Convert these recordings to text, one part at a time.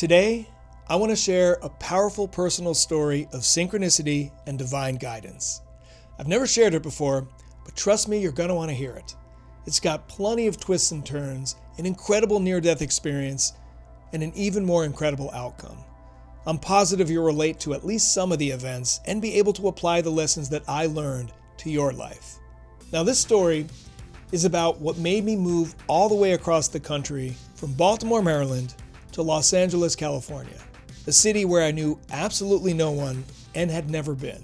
Today, I want to share a powerful personal story of synchronicity and divine guidance. I've never shared it before, but trust me, you're going to want to hear it. It's got plenty of twists and turns, an incredible near-death experience, and an even more incredible outcome. I'm positive you'll relate to at least some of the events and be able to apply the lessons that I learned to your life. Now, this story is about what made me move all the way across the country from Baltimore, Maryland to Los Angeles, California, a city where I knew absolutely no one and had never been.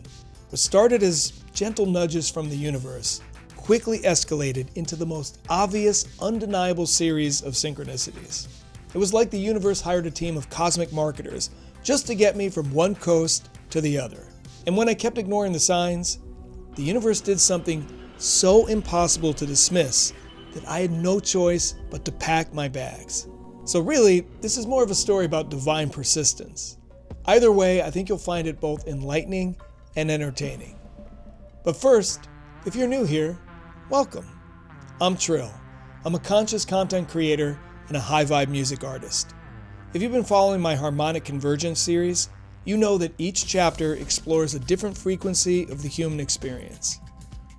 What started as gentle nudges from the universe quickly escalated into the most obvious, undeniable series of synchronicities. It was like the universe hired a team of cosmic marketers just to get me from one coast to the other. And when I kept ignoring the signs, the universe did something so impossible to dismiss that I had no choice but to pack my bags. So really, this is more of a story about divine persistence. Either way, I think you'll find it both enlightening and entertaining. But first, if you're new here, welcome. I'm Trill. I'm a conscious content creator and a high vibe music artist. If you've been following my Harmonic Convergence series, you know that each chapter explores a different frequency of the human experience.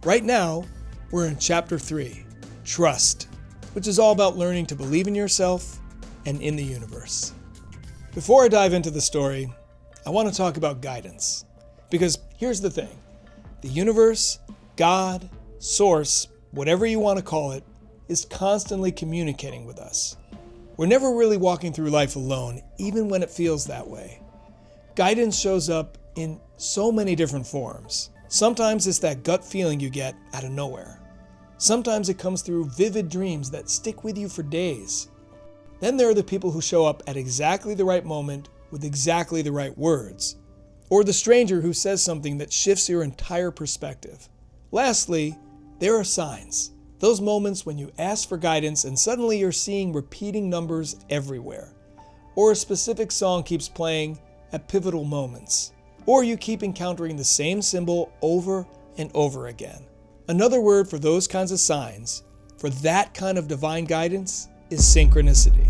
Right now, we're in Chapter 3, Trust, which is all about learning to believe in yourself and in the universe. Before I dive into the story, I want to talk about guidance. Because here's the thing, the universe, God, source, whatever you want to call it, is constantly communicating with us. We're never really walking through life alone, even when it feels that way. Guidance shows up in so many different forms. Sometimes it's that gut feeling you get out of nowhere. Sometimes it comes through vivid dreams that stick with you for days. Then there are the people who show up at exactly the right moment with exactly the right words. Or the stranger who says something that shifts your entire perspective. Lastly, there are signs. Those moments when you ask for guidance and suddenly you're seeing repeating numbers everywhere. Or a specific song keeps playing at pivotal moments. Or you keep encountering the same symbol over and over again. Another word for those kinds of signs, for that kind of divine guidance, is synchronicity.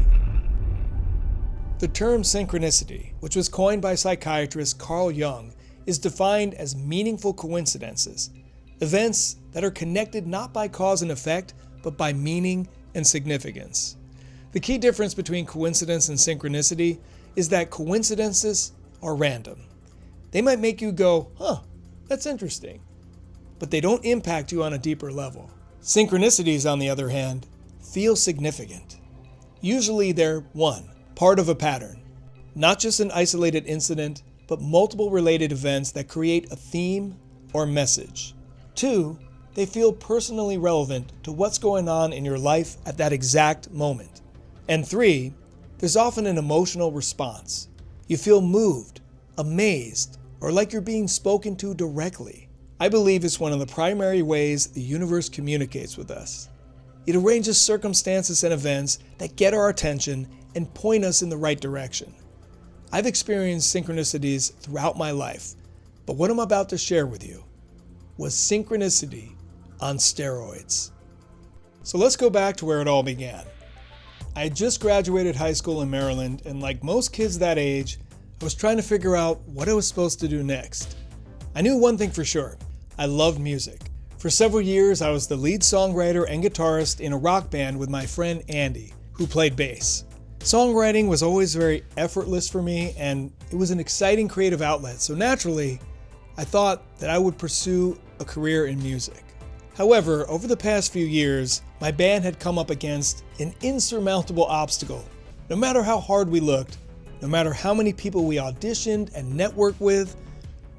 The term synchronicity, which was coined by psychiatrist Carl Jung, is defined as meaningful coincidences, events that are connected not by cause and effect, but by meaning and significance. The key difference between coincidence and synchronicity is that coincidences are random. They might make you go, that's interesting, but they don't impact you on a deeper level. Synchronicities, on the other hand, feel significant. Usually they're 1, part of a pattern, not just an isolated incident, but multiple related events that create a theme or message. 2, they feel personally relevant to what's going on in your life at that exact moment. And 3, there's often an emotional response. You feel moved, amazed, or like you're being spoken to directly. I believe it's one of the primary ways the universe communicates with us. It arranges circumstances and events that get our attention and point us in the right direction. I've experienced synchronicities throughout my life, but what I'm about to share with you was synchronicity on steroids. So let's go back to where it all began. I had just graduated high school in Maryland, and like most kids that age, I was trying to figure out what I was supposed to do next. I knew one thing for sure, I loved music. For several years, I was the lead songwriter and guitarist in a rock band with my friend Andy, who played bass. Songwriting was always very effortless for me, and it was an exciting creative outlet, so naturally, I thought that I would pursue a career in music. However, over the past few years, my band had come up against an insurmountable obstacle. No matter how hard we looked, no matter how many people we auditioned and networked with,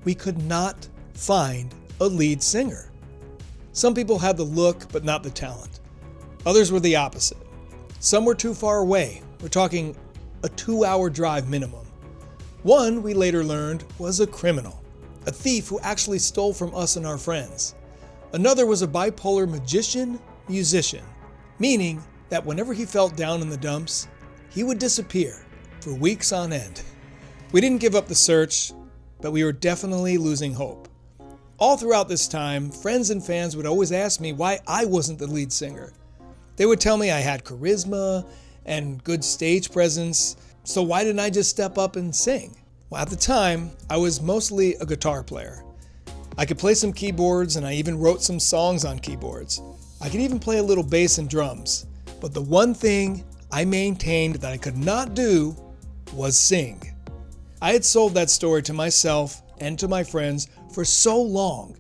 we could not find a lead singer. Some people had the look, but not the talent. Others were the opposite. Some were too far away. We're talking a 2-hour drive minimum. One, we later learned, was a criminal, a thief who actually stole from us and our friends. Another was a bipolar magician-musician, meaning that whenever he felt down in the dumps, he would disappear for weeks on end. We didn't give up the search, but we were definitely losing hope. All throughout this time, friends and fans would always ask me why I wasn't the lead singer. They would tell me I had charisma and good stage presence, So why didn't I just step up and sing? Well, at the time, I was mostly a guitar player. I could play some keyboards, and I even wrote some songs on keyboards. I could even play a little bass and drums. But the one thing I maintained that I could not do was sing. I had sold that story to myself and to my friends for so long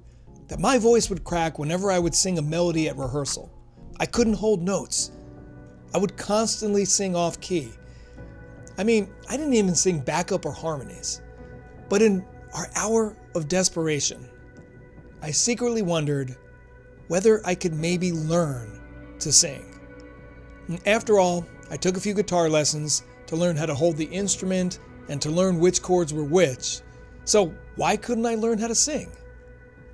that my voice would crack whenever I would sing a melody at rehearsal. I couldn't hold notes. I would constantly sing off key. I didn't even sing backup or harmonies. But in our hour of desperation, I secretly wondered whether I could maybe learn to sing. And after all, I took a few guitar lessons to learn how to hold the instrument and to learn which chords were which. So why couldn't I learn how to sing?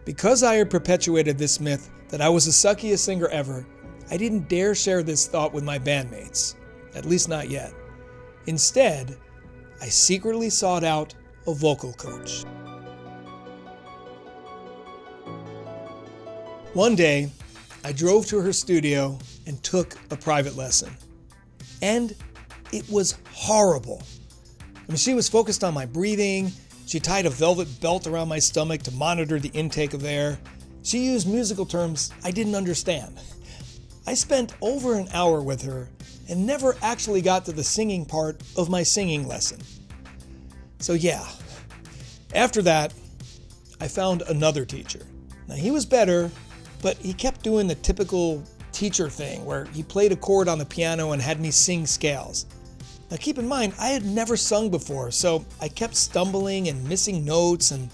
Because I had perpetuated this myth that I was the suckiest singer ever, I didn't dare share this thought with my bandmates, at least not yet. Instead, I secretly sought out a vocal coach. One day, I drove to her studio and took a private lesson. And it was horrible. She was focused on my breathing. She tied a velvet belt around my stomach to monitor the intake of air. She used musical terms I didn't understand. I spent over an hour with her and never actually got to the singing part of my singing lesson. So yeah, after that, I found another teacher. Now he was better, but he kept doing the typical teacher thing where he played a chord on the piano and had me sing scales. Now keep in mind, I had never sung before, so I kept stumbling and missing notes, and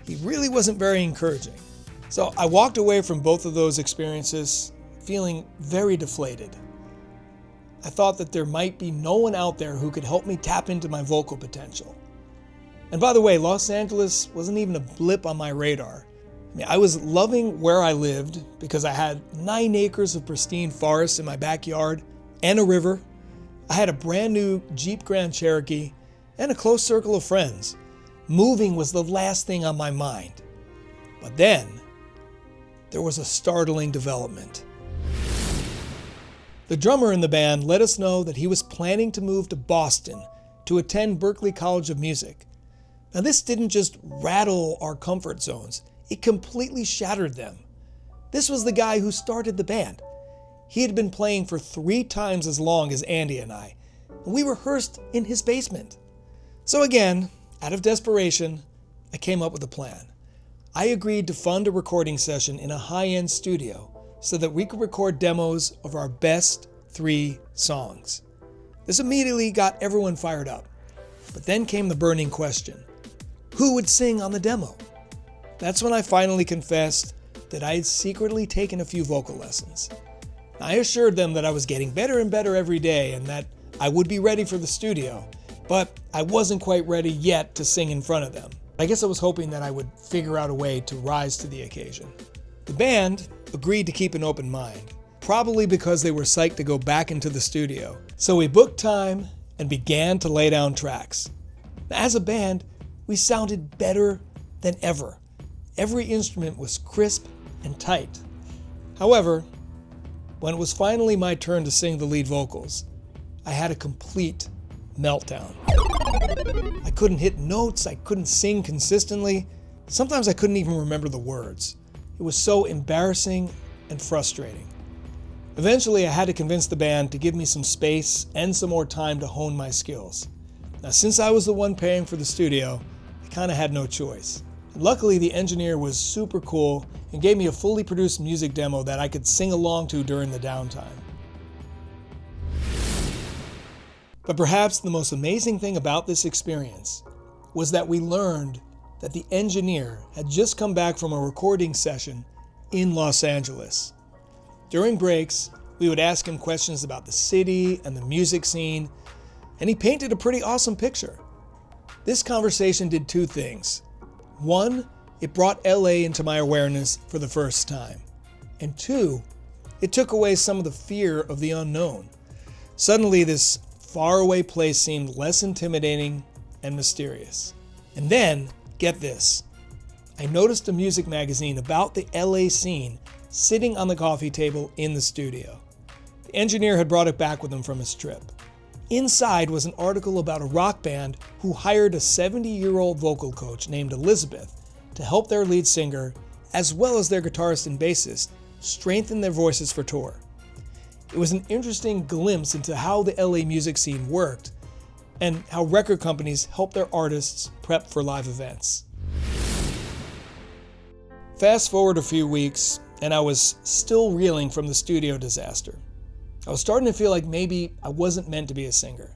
he really wasn't very encouraging. So I walked away from both of those experiences feeling very deflated. I thought that there might be no one out there who could help me tap into my vocal potential. And by the way, Los Angeles wasn't even a blip on my radar. I was loving where I lived because I had 9 acres of pristine forest in my backyard and a river. I had a brand new Jeep Grand Cherokee and a close circle of friends. Moving was the last thing on my mind. But then, there was a startling development. The drummer in the band let us know that he was planning to move to Boston to attend Berklee College of Music. Now this didn't just rattle our comfort zones, it completely shattered them. This was the guy who started the band. He had been playing for 3 times as long as Andy and I, and we rehearsed in his basement. So again, out of desperation, I came up with a plan. I agreed to fund a recording session in a high-end studio so that we could record demos of our best 3 songs. This immediately got everyone fired up. But then came the burning question: who would sing on the demo? That's when I finally confessed that I had secretly taken a few vocal lessons. I assured them that I was getting better and better every day and that I would be ready for the studio, but I wasn't quite ready yet to sing in front of them. I guess I was hoping that I would figure out a way to rise to the occasion. The band agreed to keep an open mind, probably because they were psyched to go back into the studio. So we booked time and began to lay down tracks. As a band, we sounded better than ever. Every instrument was crisp and tight. However, when it was finally my turn to sing the lead vocals, I had a complete meltdown. I couldn't hit notes, I couldn't sing consistently. Sometimes I couldn't even remember the words. It was so embarrassing and frustrating. Eventually, I had to convince the band to give me some space and some more time to hone my skills. Now, since I was the one paying for the studio, I kind of had no choice. Luckily, the engineer was super cool and gave me a fully produced music demo that I could sing along to during the downtime. But perhaps the most amazing thing about this experience was that we learned that the engineer had just come back from a recording session in Los Angeles. During breaks, we would ask him questions about the city and the music scene, and he painted a pretty awesome picture. This conversation did 2 things. 1, it brought LA into my awareness for the first time. And 2, it took away some of the fear of the unknown. Suddenly, this faraway place seemed less intimidating and mysterious. And then, get this, I noticed a music magazine about the LA scene sitting on the coffee table in the studio. The engineer had brought it back with him from his trip. Inside was an article about a rock band who hired a 70-year-old vocal coach named Elizabeth to help their lead singer, as well as their guitarist and bassist, strengthen their voices for tour. It was an interesting glimpse into how the LA music scene worked and how record companies help their artists prep for live events. Fast forward a few weeks, and I was still reeling from the studio disaster. I was starting to feel like maybe I wasn't meant to be a singer.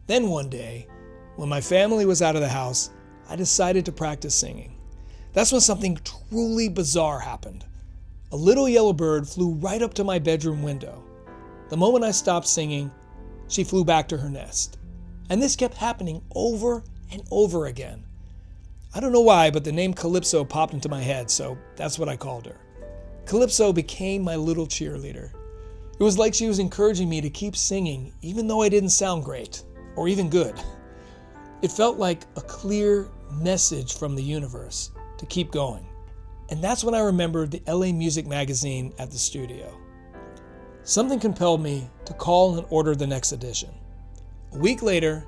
Then one day, when my family was out of the house, I decided to practice singing. That's when something truly bizarre happened. A little yellow bird flew right up to my bedroom window. The moment I stopped singing, she flew back to her nest. And this kept happening over and over again. I don't know why, but the name Calypso popped into my head, so that's what I called her. Calypso became my little cheerleader. It was like she was encouraging me to keep singing, even though I didn't sound great, or even good. It felt like a clear message from the universe to keep going. And that's when I remembered the LA Music magazine at the studio. Something compelled me to call and order the next edition. A week later,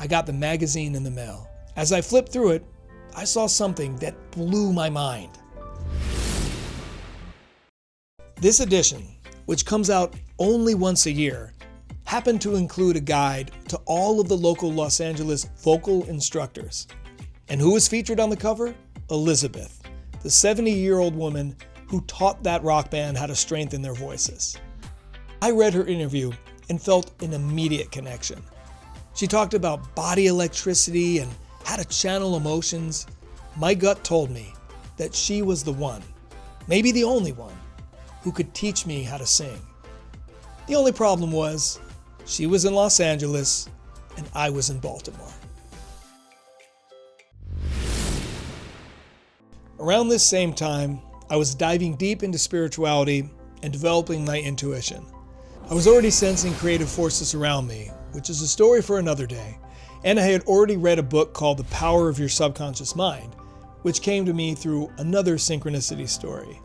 I got the magazine in the mail. As I flipped through it, I saw something that blew my mind. This edition, which comes out only once a year, happened to include a guide to all of the local Los Angeles vocal instructors. And who was featured on the cover? Elizabeth, the 70-year-old woman who taught that rock band how to strengthen their voices. I read her interview and felt an immediate connection. She talked about body electricity and how to channel emotions. My gut told me that she was the one, maybe the only one, who could teach me how to sing. The only problem was, she was in Los Angeles and I was in Baltimore. Around this same time, I was diving deep into spirituality and developing my intuition. I was already sensing creative forces around me, which is a story for another day, and I had already read a book called The Power of Your Subconscious Mind, which came to me through another synchronicity story.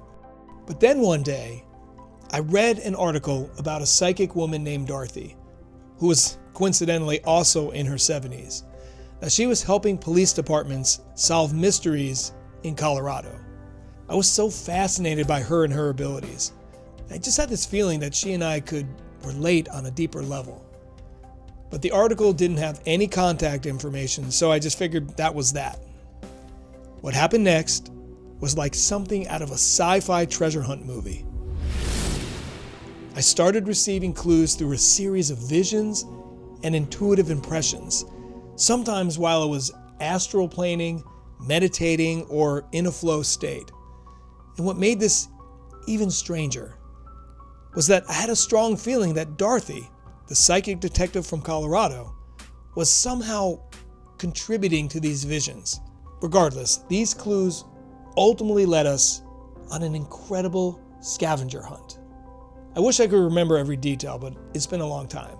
But then one day, I read an article about a psychic woman named Dorothy, who was coincidentally also in her 70s. Now, she was helping police departments solve mysteries in Colorado. I was so fascinated by her and her abilities. I just had this feeling that she and I could relate on a deeper level. But the article didn't have any contact information, so I just figured that was that. What happened next was like something out of a sci-fi treasure hunt movie. I started receiving clues through a series of visions and intuitive impressions, sometimes while I was astral planing, meditating, or in a flow state. And what made this even stranger was that I had a strong feeling that Dorothy, the psychic detective from Colorado, was somehow contributing to these visions. Regardless, these clues ultimately led us on an incredible scavenger hunt. I wish I could remember every detail, but it's been a long time.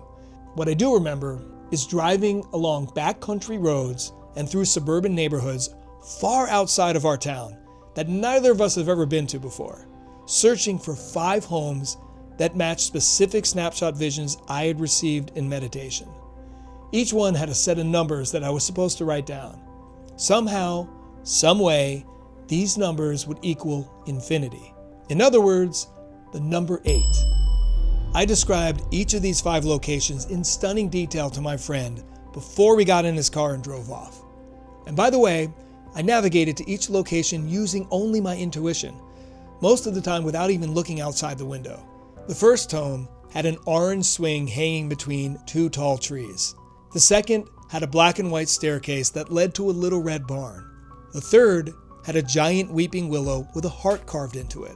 What I do remember is driving along backcountry roads and through suburban neighborhoods far outside of our town that neither of us have ever been to before, searching for 5 homes that matched specific snapshot visions I had received in meditation. Each one had a set of numbers that I was supposed to write down. Somehow, some way, these numbers would equal infinity. In other words, the number 8. I described each of these 5 locations in stunning detail to my friend before we got in his car and drove off. And by the way, I navigated to each location using only my intuition, most of the time without even looking outside the window. The first home had an orange swing hanging between 2 tall trees. The second had a black and white staircase that led to a little red barn. The third had a giant weeping willow with a heart carved into it.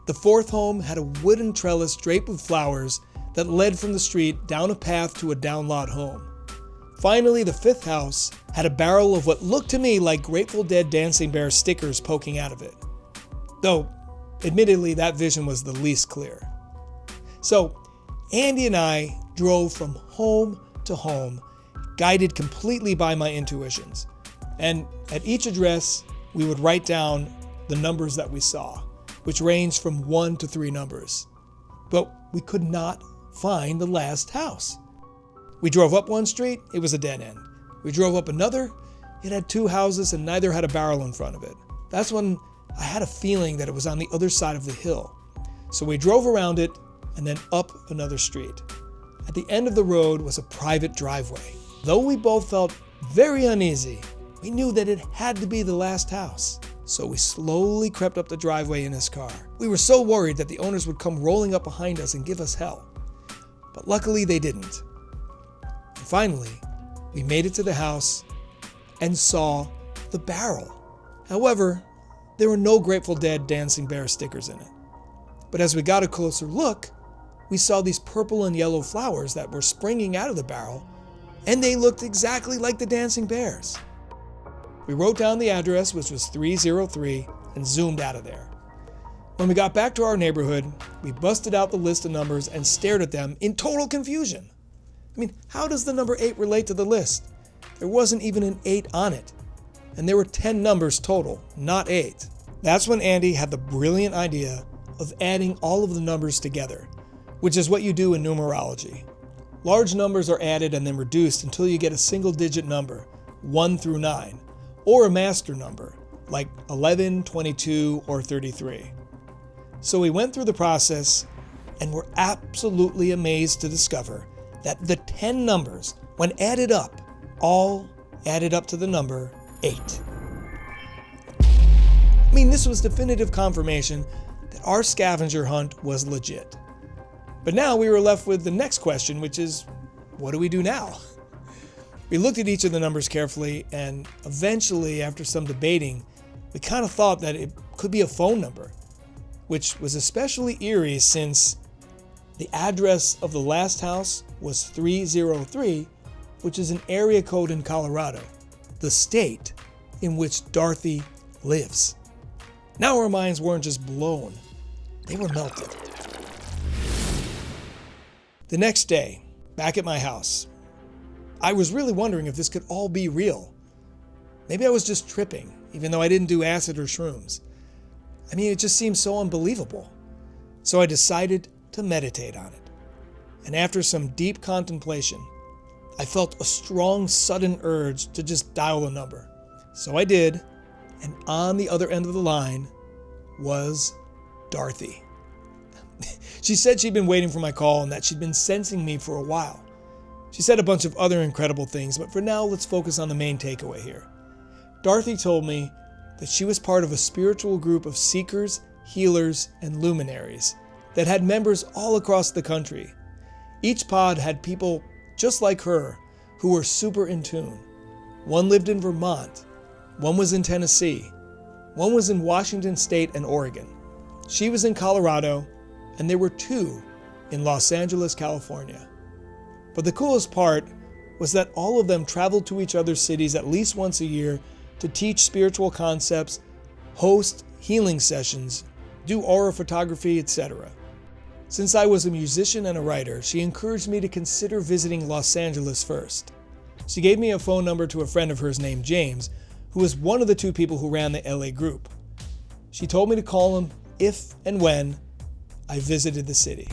The fourth home had a wooden trellis draped with flowers that led from the street down a path to a downlot home. Finally, the fifth house had a barrel of what looked to me like Grateful Dead Dancing Bear stickers poking out of it. Though, admittedly, that vision was the least clear. So, Andy and I drove from home to home, guided completely by my intuitions. And at each address, we would write down the numbers that we saw, which ranged from 1 to 3 numbers. But we could not find the last house. We drove up one street, it was a dead end. We drove up another, it had 2 houses and neither had a barrel in front of it. That's when I had a feeling that it was on the other side of the hill. So we drove around it and then up another street. At the end of the road was a private driveway. Though we both felt very uneasy, we knew that it had to be the last house. So we slowly crept up the driveway in his car. We were so worried that the owners would come rolling up behind us and give us hell. But luckily they didn't. And finally, we made it to the house and saw the barrel. However, there were no Grateful Dead Dancing Bear stickers in it. But as we got a closer look, we saw these purple and yellow flowers that were springing out of the barrel, and they looked exactly like the dancing bears. We wrote down the address, which was 303, and zoomed out of there. When we got back to our neighborhood, we busted out the list of numbers and stared at them in total confusion. I mean, how does the number 8 relate to the list? There wasn't even an 8 on it. And there were 10 numbers total, not 8. That's when Andy had the brilliant idea of adding all of the numbers together, which is what you do in numerology. Large numbers are added and then reduced until you get a single-digit number, 1 through 9, or a master number, like 11, 22, or 33. So we went through the process and were absolutely amazed to discover that the 10 numbers, when added up, all added up to the number 8. I mean, this was definitive confirmation that our scavenger hunt was legit. But now we were left with the next question, which is, what do we do now? We looked at each of the numbers carefully, and eventually, after some debating, we kind of thought that it could be a phone number, which was especially eerie since the address of the last house was 303, which is an area code in Colorado, the state in which Dorothy lives. Now our minds weren't just blown, they were melted. The next day, back at my house, I was really wondering if this could all be real. Maybe I was just tripping, even though I didn't do acid or shrooms. I mean, it just seemed so unbelievable. So I decided to meditate on it. And after some deep contemplation, I felt a strong, sudden urge to just dial a number. So I did, and on the other end of the line was Dorothy. She said she'd been waiting for my call and that she'd been sensing me for a while. She said a bunch of other incredible things, but for now, let's focus on the main takeaway here. Dorothy told me that she was part of a spiritual group of seekers, healers, and luminaries that had members all across the country. Each pod had people just like her who were super in tune. One lived in Vermont, one was in Tennessee, one was in Washington State and Oregon. She was in Colorado, and there were 2 in Los Angeles, California. But the coolest part was that all of them traveled to each other's cities at least once a year to teach spiritual concepts, host healing sessions, do aura photography, etc. Since I was a musician and a writer, she encouraged me to consider visiting Los Angeles first. She gave me a phone number to a friend of hers named James, who was one of the 2 people who ran the LA group. She told me to call him if and when I visited the city.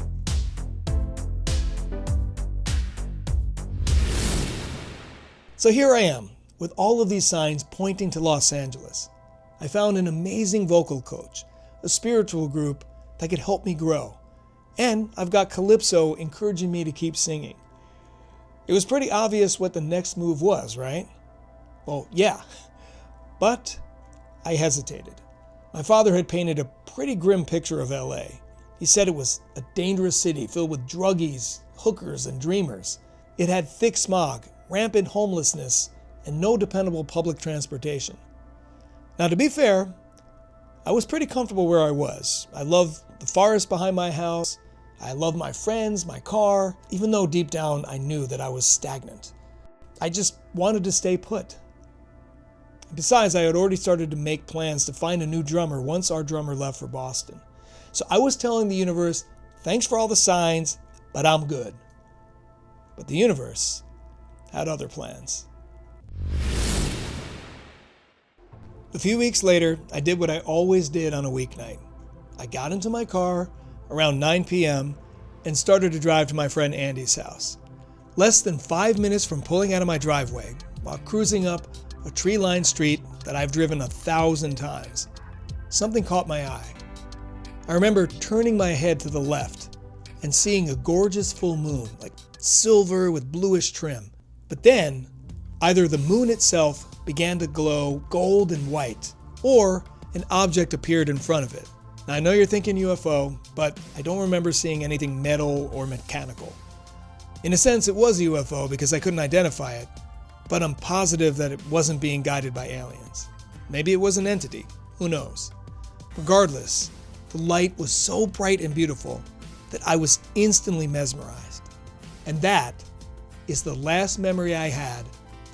So here I am, with all of these signs pointing to Los Angeles. I found an amazing vocal coach, a spiritual group that could help me grow. And I've got Calypso encouraging me to keep singing. It was pretty obvious what the next move was, right? Well, yeah. But I hesitated. My father had painted a pretty grim picture of LA. He said it was a dangerous city filled with druggies, hookers, and dreamers. It had thick smog, rampant homelessness, and no dependable public transportation. Now, to be fair, I was pretty comfortable where I was. I loved the forest behind my house. I loved my friends, my car, even though deep down I knew that I was stagnant. I just wanted to stay put. Besides, I had already started to make plans to find a new drummer once our drummer left for Boston. So I was telling the universe, thanks for all the signs, but I'm good. But the universe had other plans. A few weeks later, I did what I always did on a weeknight. I got into my car around 9 p.m. and started to drive to my friend Andy's house. less than 5 minutes from pulling out of my driveway while cruising up a tree-lined street that I've driven 1,000 times. Something caught my eye. I remember turning my head to the left and seeing a gorgeous full moon, like silver with bluish trim. But then, either the moon itself began to glow gold and white, or an object appeared in front of it. Now, I know you're thinking UFO, but I don't remember seeing anything metal or mechanical. In a sense, it was a UFO because I couldn't identify it, but I'm positive that it wasn't being guided by aliens. Maybe it was an entity, who knows? Regardless, the light was so bright and beautiful that I was instantly mesmerized. And that is the last memory I had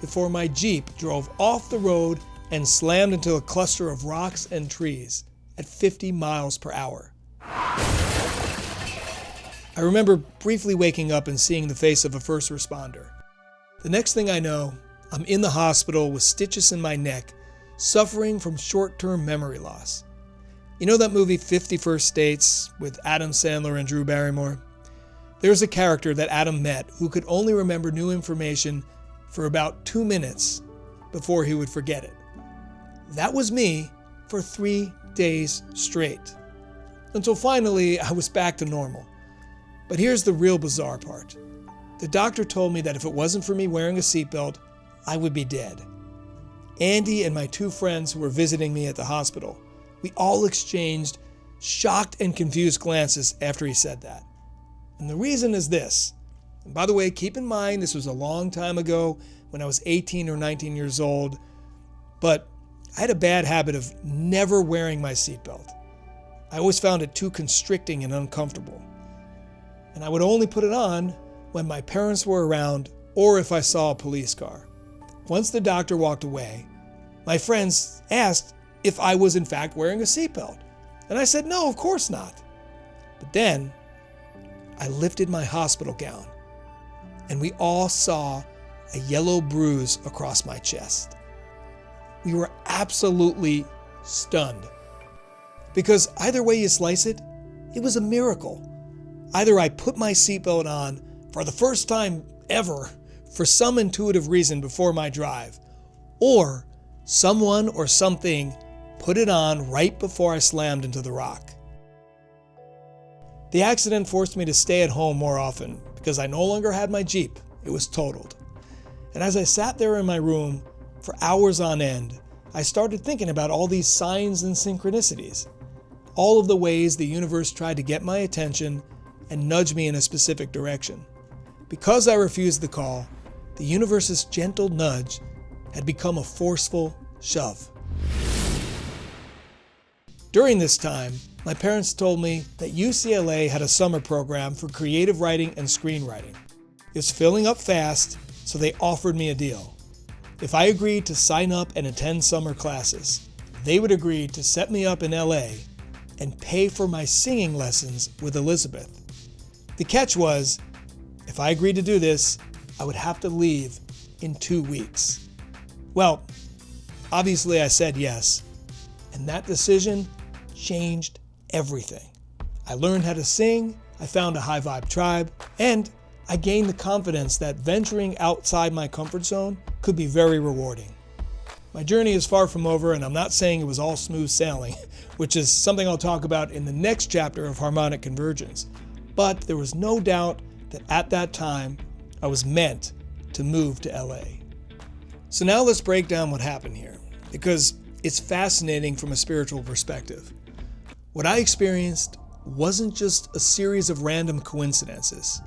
before my Jeep drove off the road and slammed into a cluster of rocks and trees at 50 miles per hour. I remember briefly waking up and seeing the face of a first responder. The next thing I know, I'm in the hospital with stitches in my neck, suffering from short-term memory loss. You know that movie 50 First Dates with Adam Sandler and Drew Barrymore? There's a character that Adam met who could only remember new information for about 2 minutes before he would forget it. That was me for 3 days straight, until finally I was back to normal. But here's the real bizarre part. The doctor told me that if it wasn't for me wearing a seatbelt, I would be dead. Andy and my 2 friends who were visiting me at the hospital, we all exchanged shocked and confused glances after he said that. And the reason is this. And by the way, keep in mind this was a long time ago when I was 18 or 19 years old, but I had a bad habit of never wearing my seatbelt. I always found it too constricting and uncomfortable. And I would only put it on when my parents were around or if I saw a police car. Once the doctor walked away, my friends asked if I was in fact wearing a seatbelt. And I said, no, of course not. But then I lifted my hospital gown and we all saw a yellow bruise across my chest. We were absolutely stunned. Because either way you slice it, it was a miracle. Either I put my seatbelt on for the first time ever for some intuitive reason before my drive, or someone or something put it on right before I slammed into the rock. The accident forced me to stay at home more often because I no longer had my Jeep. It was totaled. And as I sat there in my room for hours on end, I started thinking about all these signs and synchronicities, all of the ways the universe tried to get my attention and nudge me in a specific direction. Because I refused the call, the universe's gentle nudge had become a forceful shove. During this time, my parents told me that UCLA had a summer program for creative writing and screenwriting. It was filling up fast, so they offered me a deal. If I agreed to sign up and attend summer classes, they would agree to set me up in LA and pay for my singing lessons with Elizabeth. The catch was, if I agreed to do this, I would have to leave in 2 weeks. Well, obviously I said yes, and that decision changed everything. I learned how to sing, I found a high vibe tribe, and I gained the confidence that venturing outside my comfort zone could be very rewarding. My journey is far from over, and I'm not saying it was all smooth sailing, which is something I'll talk about in the next chapter of Harmonic Convergence. But there was no doubt that at that time, I was meant to move to LA. So now let's break down what happened here, because it's fascinating from a spiritual perspective. What I experienced wasn't just a series of random coincidences.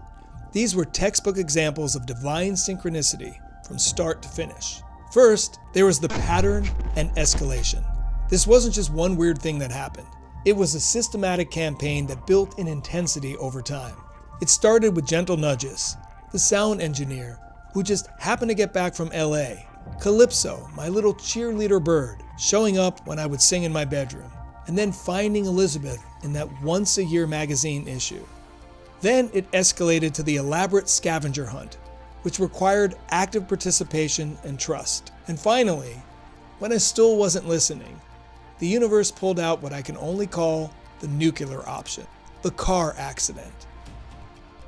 These were textbook examples of divine synchronicity from start to finish. First, there was the pattern and escalation. This wasn't just one weird thing that happened. It was a systematic campaign that built in intensity over time. It started with gentle nudges. The sound engineer, who just happened to get back from LA. Calypso, my little cheerleader bird, showing up when I would sing in my bedroom. And then finding Elizabeth in that once-a-year magazine issue. Then it escalated to the elaborate scavenger hunt, which required active participation and trust. And finally, when I still wasn't listening, the universe pulled out what I can only call the nuclear option, the car accident.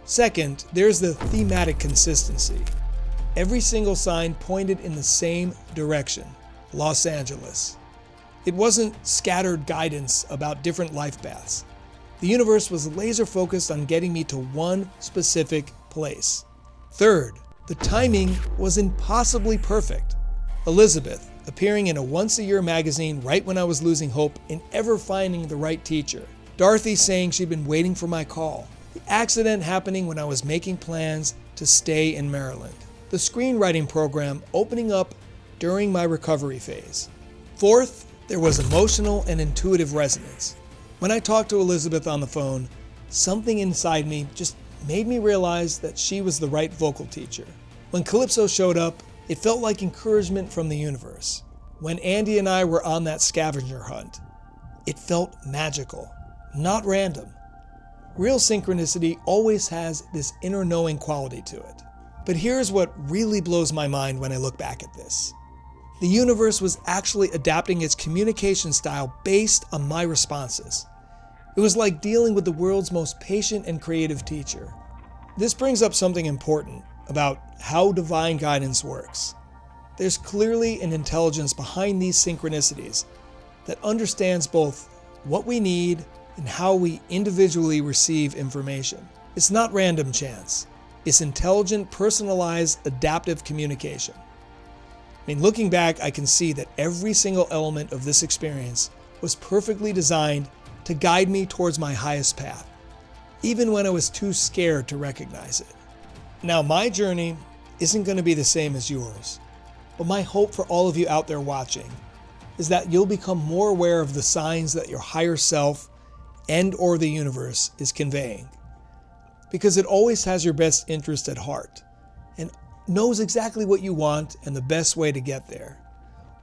Second, there's the thematic consistency. Every single sign pointed in the same direction, Los Angeles. It wasn't scattered guidance about different life paths. The universe was laser focused on getting me to one specific place. Third, the timing was impossibly perfect. Elizabeth appearing in a once-a-year magazine right when I was losing hope in ever finding the right teacher. Dorothy saying she'd been waiting for my call. The accident happening when I was making plans to stay in Maryland. The screenwriting program opening up during my recovery phase. Fourth, there was emotional and intuitive resonance. When I talked to Elizabeth on the phone, something inside me just made me realize that she was the right vocal teacher. When Calypso showed up, it felt like encouragement from the universe. When Andy and I were on that scavenger hunt, it felt magical, not random. Real synchronicity always has this inner knowing quality to it. But here's what really blows my mind when I look back at this. The universe was actually adapting its communication style based on my responses. It was like dealing with the world's most patient and creative teacher. This brings up something important about how divine guidance works. There's clearly an intelligence behind these synchronicities that understands both what we need and how we individually receive information. It's not random chance. It's intelligent, personalized, adaptive communication. Looking back, I can see that every single element of this experience was perfectly designed to guide me towards my highest path, even when I was too scared to recognize it. Now, my journey isn't going to be the same as yours, but my hope for all of you out there watching is that you'll become more aware of the signs that your higher self and/or the universe is conveying, because it always has your best interest at heart and knows exactly what you want and the best way to get there.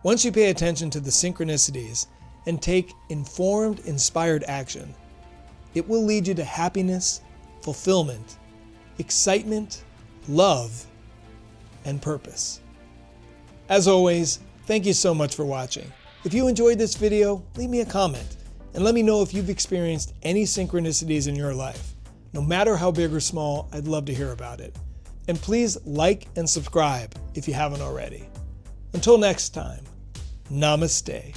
Once you pay attention to the synchronicities and take informed, inspired action, it will lead you to happiness, fulfillment, excitement, love, and purpose. As always, thank you so much for watching. If you enjoyed this video, leave me a comment and let me know if you've experienced any synchronicities in your life. No matter how big or small, I'd love to hear about it. And please like and subscribe if you haven't already. Until next time, namaste.